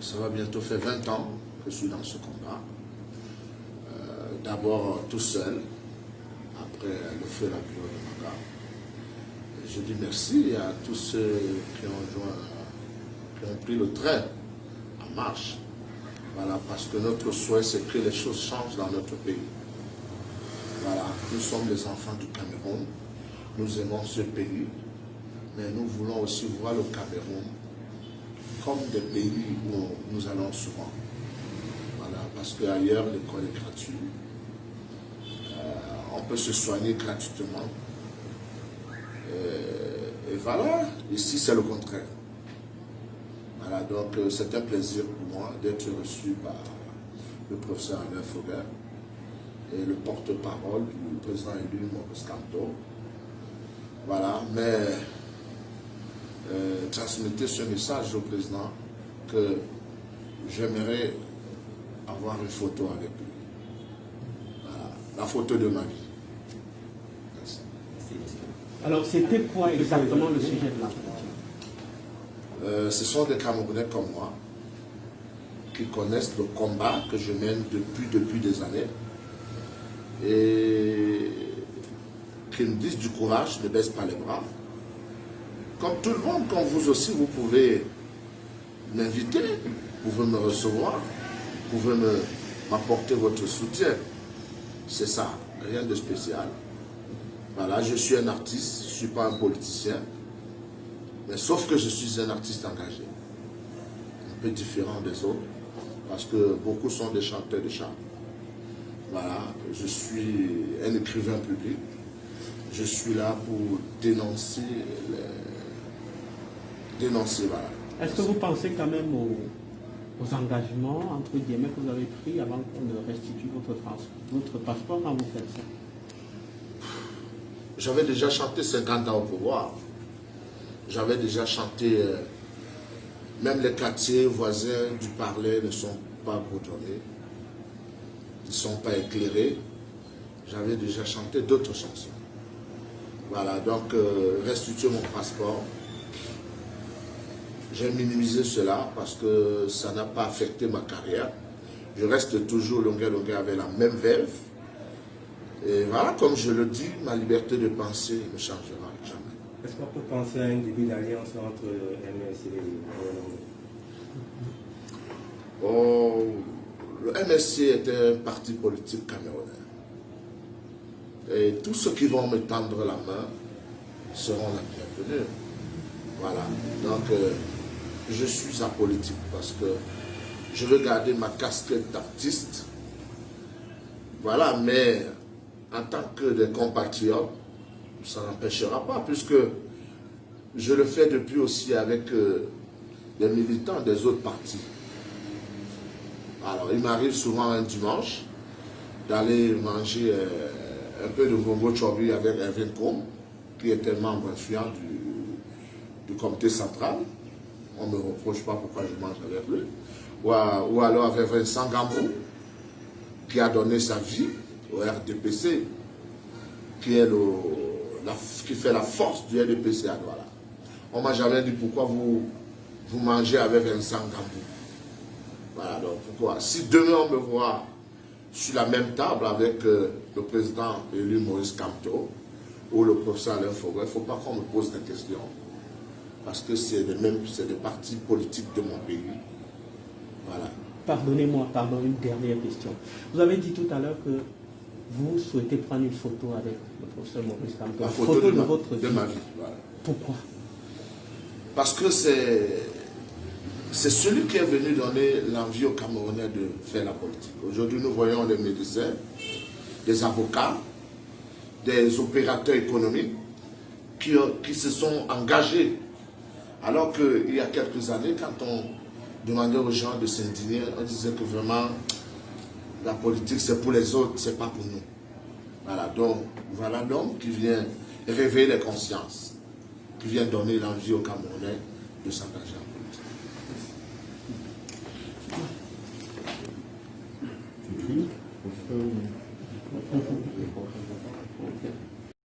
ça va bientôt faire 20 ans que je suis dans ce combat. D'abord tout seul, après le feu la bureau de Maga. Je dis merci à tous ceux qui ont pris le train en marche. Voilà, parce que notre souhait, c'est que les choses changent dans notre pays. Voilà, nous sommes les enfants du Cameroun, nous aimons ce pays, mais nous voulons aussi voir le Cameroun comme des pays où nous allons souvent. Voilà, parce qu'ailleurs, l'école est gratuite. On peut se soigner gratuitement. Et voilà, ici c'est le contraire. Voilà, donc c'est un plaisir pour moi d'être reçu par le professeur Alain Faubert et le porte-parole du président élu Maurice Kamto. Voilà, mais transmettez ce message au président que j'aimerais avoir une photo avec lui. Voilà, la photo de ma vie. Merci. Alors, c'était quoi exactement le sujet de la photo? Ce sont des Camerounais comme moi qui connaissent le combat que je mène depuis des années et qui me disent du courage, ne baisse pas les bras. Comme tout le monde, comme vous aussi, vous pouvez m'inviter, vous pouvez me recevoir, vous pouvez m'apporter votre soutien. C'est ça, rien de spécial. Voilà, je suis un artiste, je ne suis pas un politicien, mais sauf que je suis un artiste engagé, un peu différent des autres, parce que beaucoup sont des chanteurs de chants. Voilà, je suis un écrivain public, je suis là pour dénoncer, voilà. Est-ce que vous pensez quand même aux engagements, entre guillemets, que vous avez pris avant qu'on ne restitue votre passeport quand vous faites ça? J'avais déjà chanté 50 ans au pouvoir. J'avais déjà chanté, même les quartiers voisins du Parler ne sont pas goudronnés, ils ne sont pas éclairés. J'avais déjà chanté d'autres chansons. Voilà, donc restituer mon passeport. J'ai minimisé cela parce que ça n'a pas affecté ma carrière. Je reste toujours longueur avec la même verve. Et voilà, comme je le dis, ma liberté de penser ne changera jamais. Est-ce qu'on peut penser à un début d'alliance entre MSC et le MSC est un parti politique camerounais. Et tous ceux qui vont me tendre la main seront la bienvenue. Voilà, donc je suis apolitique parce que je veux garder ma casquette d'artiste. Voilà, mais en tant que des compatriotes, ça n'empêchera pas, puisque je le fais depuis aussi avec des militants des autres partis. Alors, il m'arrive souvent un dimanche d'aller manger un peu de bongo chobi avec Erwin Kom, qui était membre influent du comité central. On ne me reproche pas pourquoi je mange avec lui. Ou alors avec Vincent Gambou, qui a donné sa vie au RDPC, qui fait la force du RDPC à Douala. On m'a jamais dit pourquoi vous mangez avec Vincent Gambou. Voilà, donc pourquoi? Si demain on me voit sur la même table avec le président élu Maurice Kamto ou le professeur Alain Faubert, il ne faut pas qu'on me pose des questions. Parce que c'est des partis politiques de mon pays. Voilà. Pardonnez-moi, une dernière question. Vous avez dit tout à l'heure que vous souhaitez prendre une photo avec le professeur Maurice Kamto. La photo de votre vie. Ma vie. Voilà. Pourquoi? Parce que c'est celui qui est venu donner l'envie aux Camerounais de faire la politique. Aujourd'hui, nous voyons des médecins, des avocats, des opérateurs économiques qui se sont engagés. Alors qu'il y a quelques années, quand on demandait aux gens de s'indigner, on disait que vraiment, la politique c'est pour les autres, c'est pas pour nous. Voilà, donc, voilà l'homme qui vient réveiller les consciences, qui vient donner l'envie aux Camerounais de s'engager en politique.